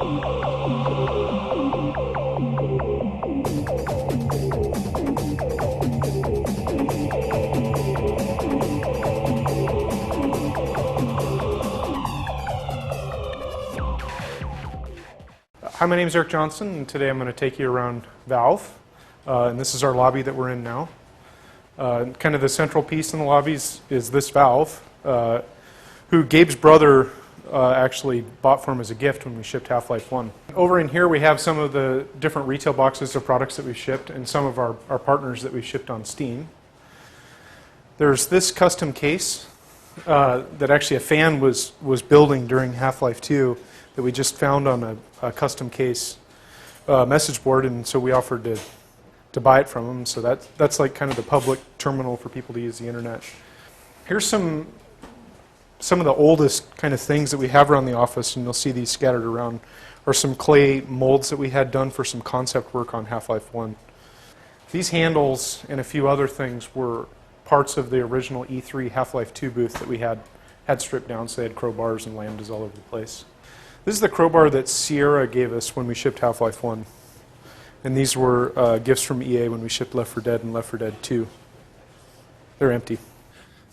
Hi, my name is Eric Johnson, and today I'm going to take you around Valve. And this is our lobby that we're in now. Kind of the central piece in the lobby is this Valve, who Gabe's brother actually bought for him as a gift when we shipped Half-Life 1. Over in here we have some of the different retail boxes of products that we've shipped and some of our partners that we've shipped on Steam. There's this custom case that actually a fan was building during Half-Life 2 that we just found on a custom case message board, and so we offered to buy it from them. So that's like kind of the public terminal for people to use the internet. Here's some of the oldest kind of things that we have around the office, and you'll see these scattered around, are some clay molds that we had done for some concept work on Half-Life 1. These handles and a few other things were parts of the original E3 Half-Life 2 booth that we had stripped down, so they had crowbars and lambdas all over the place. This is the crowbar that Sierra gave us when we shipped Half-Life 1. And these were gifts from EA when we shipped Left 4 Dead and Left 4 Dead 2. They're empty.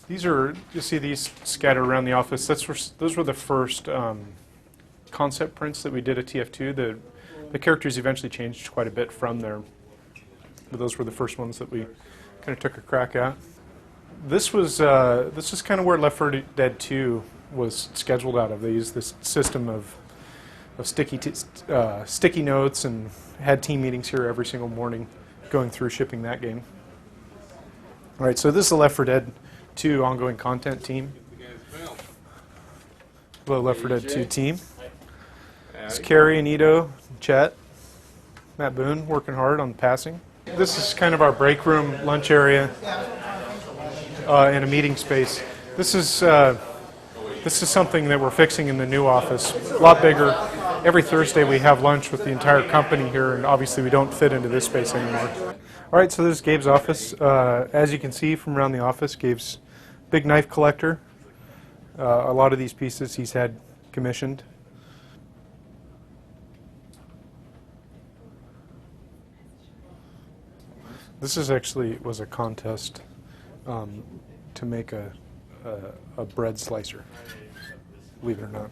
These are, you see these scattered around the office. Those were the first concept prints that we did at TF2. The characters eventually changed quite a bit from there. But those were the first ones that we kind of took a crack at. This is kind of where Left 4 Dead 2 was scheduled out of. They used this system of sticky notes and had team meetings here every single morning going through shipping that game. All right, so this is the Left 4 Dead 2 ongoing content team. Hello, Left 4 Dead 2 team. It's Carrie, Anito, Chet, Matt Boone working hard on passing. This is kind of our break room, lunch area, and a meeting space. This is something that we're fixing in the new office, a lot bigger. Every Thursday we have lunch with the entire company here, and obviously we don't fit into this space anymore. All right, so this is Gabe's office. As you can see from around the office, Gabe's big knife collector. A lot of these pieces he's had commissioned. This was a contest to make a bread slicer, believe it or not.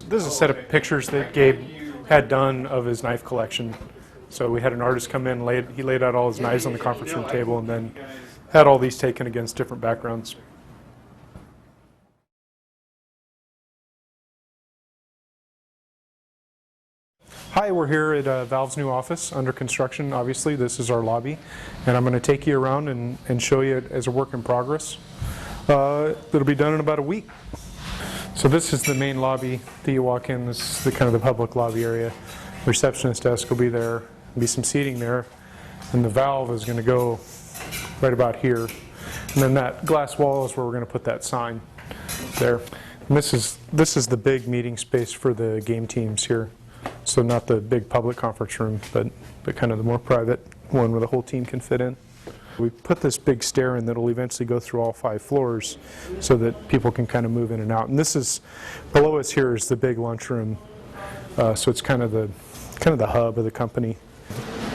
This is a set of pictures that Gabe had done of his knife collection. So we had an artist come in, he laid out all his knives on the conference room table, and then had all these taken against different backgrounds. Hi, we're here at Valve's new office under construction. Obviously, this is our lobby, and I'm going to take you around and show you it as a work in progress. It'll be done in about a week. So this is the main lobby that you walk in. This is the kind of the public lobby area. The receptionist desk will be there. There'll be some seating there, and the valve is going to go right about here. And then that glass wall is where we're going to put that sign there. And this is the big meeting space for the game teams here. So not the big public conference room, but kind of the more private one where the whole team can fit in. We put this big stair in that will eventually go through all 5 floors so that people can kind of move in and out. And this is, below us here is the big lunchroom. So it's kind of the hub of the company.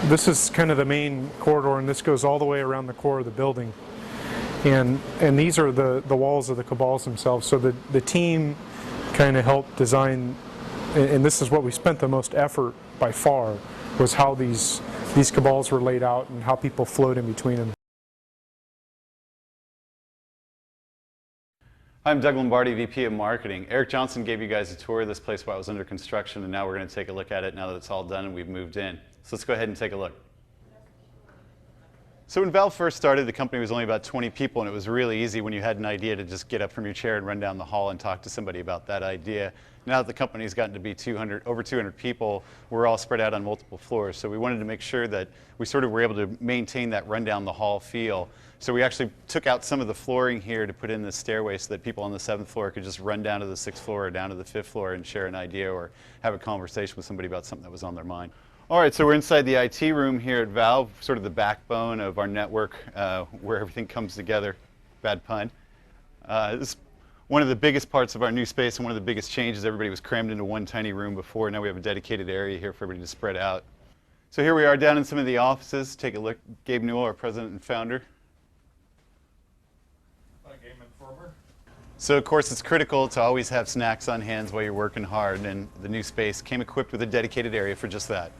This is kind of the main corridor, and this goes all the way around the core of the building. And these are the walls of the cabals themselves. So the team kind of helped design, and this is what we spent the most effort by far, was how these cabals were laid out and how people flowed in between them. I'm Doug Lombardi, VP of Marketing. Eric Johnson gave you guys a tour of this place while it was under construction, and now we're going to take a look at it now that it's all done and we've moved in. So let's go ahead and take a look. So when Valve first started, the company was only about 20 people, and it was really easy when you had an idea to just get up from your chair and run down the hall and talk to somebody about that idea. Now that the company's gotten to be over 200 people, we're all spread out on multiple floors. So we wanted to make sure that we sort of were able to maintain that run down the hall feel. So we actually took out some of the flooring here to put in the stairway so that people on the 7th floor could just run down to the 6th floor or down to the 5th floor and share an idea or have a conversation with somebody about something that was on their mind. All right, so we're inside the IT room here at Valve, sort of the backbone of our network where everything comes together. Bad pun. This is one of the biggest parts of our new space and one of the biggest changes. Everybody was crammed into one tiny room before. Now we have a dedicated area here for everybody to spread out. So here we are down in some of the offices. Take a look. Gabe Newell, our president and founder. Hi, GameInformer. So of course it's critical to always have snacks on hand while you're working hard, and the new space came equipped with a dedicated area for just that.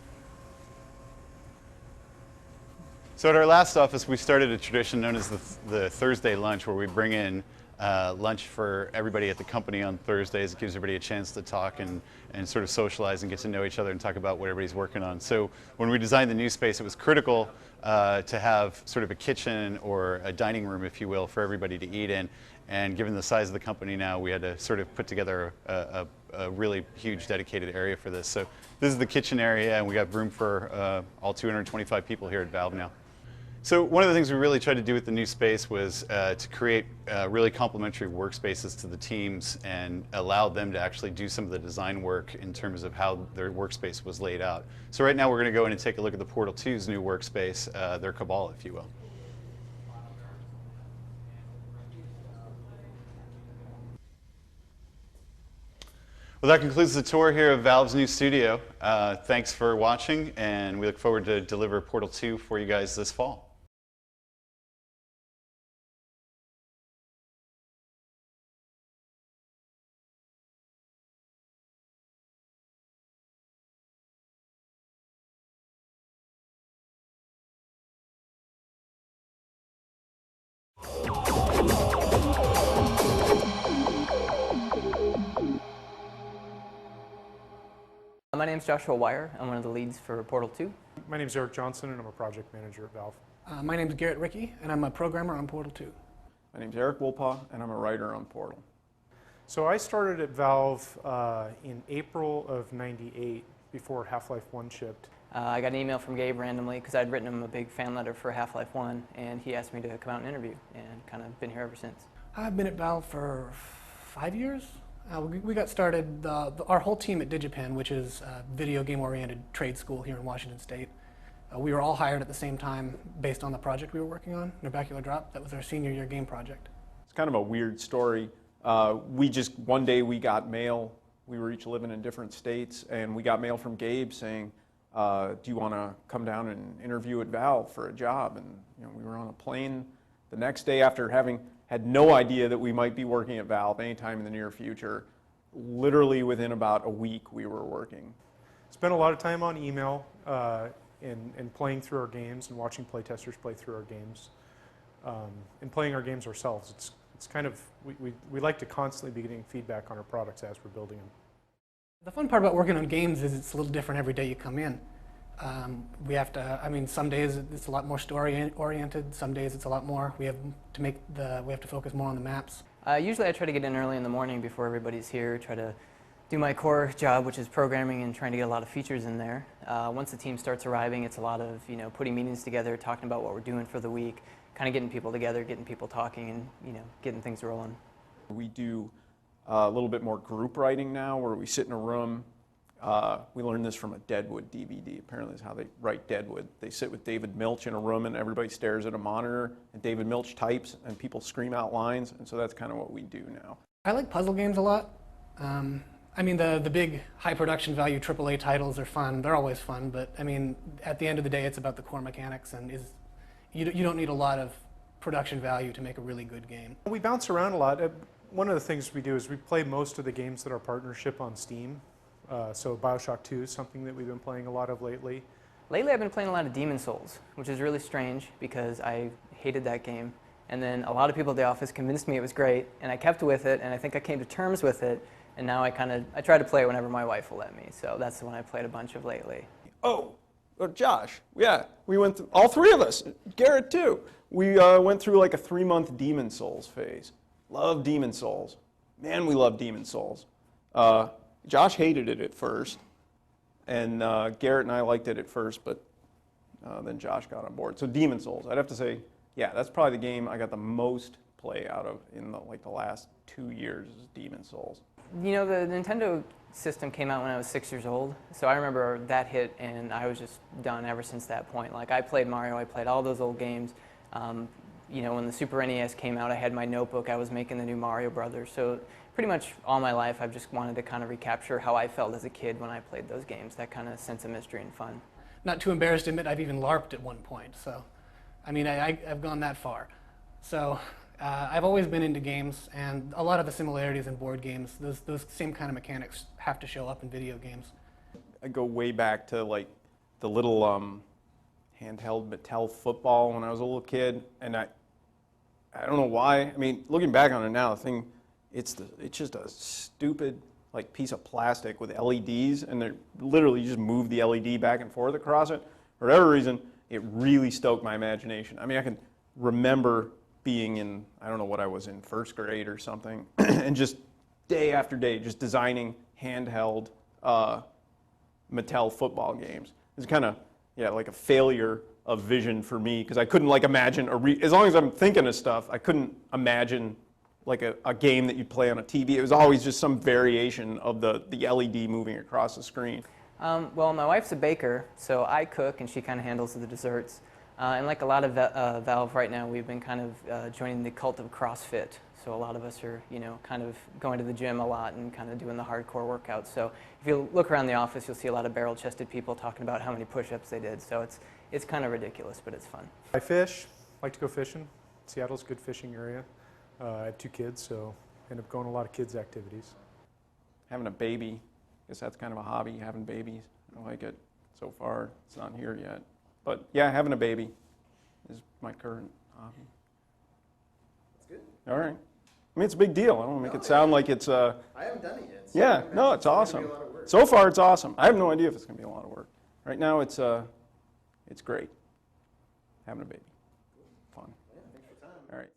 So at our last office, we started a tradition known as the Thursday lunch, where we bring in lunch for everybody at the company on Thursdays. It gives everybody a chance to talk and sort of socialize and get to know each other and talk about what everybody's working on. So when we designed the new space, it was critical to have sort of a kitchen or a dining room, if you will, for everybody to eat in. And given the size of the company now, we had to sort of put together a really huge dedicated area for this. So this is the kitchen area, and we got room for all 225 people here at Valve now. So one of the things we really tried to do with the new space was to create really complementary workspaces to the teams and allow them to actually do some of the design work in terms of how their workspace was laid out. So right now we're going to go in and take a look at the Portal 2's new workspace, their Cabal, if you will. Well, that concludes the tour here of Valve's new studio. Thanks for watching, and we look forward to deliver Portal 2 for you guys this fall. My name is Joshua Wire. I'm one of the leads for Portal 2. My name is Eric Johnson, and I'm a project manager at Valve. My name is Garrett Rickey, and I'm a programmer on Portal 2. My name's Eric Wolpaw, and I'm a writer on Portal. So I started at Valve in April of '98, before Half-Life 1 shipped. I got an email from Gabe randomly because I'd written him a big fan letter for Half-Life 1, and he asked me to come out and interview, and kind of been here ever since. I've been at Valve for 5 years. We got started, our whole team at DigiPen, which is a video game-oriented trade school here in Washington State. We were all hired at the same time based on the project we were working on, Nerbacular Drop. That was our senior year game project. It's kind of a weird story. One day we got mail. We were each living in different states, and we got mail from Gabe saying, do you want to come down and interview at Valve for a job? And we were on a plane the next day after having had no idea that we might be working at Valve anytime in the near future. Literally within about a week we were working. Spent a lot of time on email and playing through our games and watching playtesters play through our games and playing our games ourselves. It's kind of, we like to constantly be getting feedback on our products as we're building them. The fun part about working on games is it's a little different every day you come in. We have to, some days it's a lot more story-oriented, some days it's a lot more. We have to focus more on the maps. Usually I try to get in early in the morning before everybody's here, try to do my core job, which is programming and trying to get a lot of features in there. Once the team starts arriving, it's a lot of putting meetings together, talking about what we're doing for the week, kind of getting people together, getting people talking, and getting things rolling. We do a little bit more group writing now, where we sit in a room. We learned this from a Deadwood DVD. Apparently that's how they write Deadwood. They sit with David Milch in a room and everybody stares at a monitor and David Milch types and people scream out lines, and so that's kind of what we do now. I like puzzle games a lot. The big high production value AAA titles are fun. They're always fun, but at the end of the day it's about the core mechanics, and you don't need a lot of production value to make a really good game. We bounce around a lot. One of the things we do is we play most of the games that are partnership on Steam. So Bioshock 2 is something that we've been playing a lot of lately. Lately I've been playing a lot of Demon's Souls, which is really strange because I hated that game. And then a lot of people at the office convinced me it was great, and I kept with it, and I think I came to terms with it, and now I try to play it whenever my wife will let me. So that's the one I played a bunch of lately. Oh, Josh, yeah, we went through, all three of us, Garrett too. We went through like a 3-month Demon's Souls phase. Love Demon's Souls. Man, we love Demon's Souls. Josh hated it at first, and Garrett and I liked it at first, but then Josh got on board. So Demon's Souls, I'd have to say, yeah, that's probably the game I got the most play out of in the last 2 years is Demon's Souls. The Nintendo system came out when I was 6 years old, so I remember that hit, and I was just done ever since that point. Like, I played Mario, I played all those old games. when the Super NES came out, I had my notebook. I was making the new Mario Brothers. So pretty much all my life, I've just wanted to kind of recapture how I felt as a kid when I played those games, that kind of sense of mystery and fun. Not too embarrassed to admit I've even LARPed at one point. So, I mean, I've gone that far. So I've always been into games, and a lot of the similarities in board games, those same kind of mechanics have to show up in video games. I go way back to like the little handheld Mattel football when I was a little kid, and I don't know why. I mean, looking back on it now, the thing, it's just a stupid like piece of plastic with LEDs, and they're literally, you just move the LED back and forth across it. For whatever reason, it really stoked my imagination. I mean, I can remember being in, I don't know what I was in, first grade or something, and just day after day, just designing handheld Mattel football games. It's kind of, yeah, like a failure of vision for me, because I couldn't like imagine, as long as I'm thinking of stuff, I couldn't imagine like a game that you'd play on a TV. It was always just some variation of the LED moving across the screen. Well, my wife's a baker, so I cook and she kind of handles the desserts. And like a lot of Valve right now, we've been kind of joining the cult of CrossFit. So a lot of us are, kind of going to the gym a lot and kind of doing the hardcore workouts. So if you look around the office, you'll see a lot of barrel-chested people talking about how many push-ups they did. So it's kind of ridiculous, but it's fun. I fish, like to go fishing. Seattle's a good fishing area. I have 2 kids, so I end up going to a lot of kids' activities. Having a baby, I guess that's kind of a hobby, having babies. I like it so far. It's not here yet. But yeah, having a baby is my current hobby. That's good. All right. I mean, it's a big deal. I don't want to make it sound like it's I haven't done it yet. So yeah, no, it's awesome. Gonna be a lot of work. So far, it's awesome. I have no idea if it's going to be a lot of work. Right now, it's great. Having a baby. Fun. Yeah, thanks for your time. All right.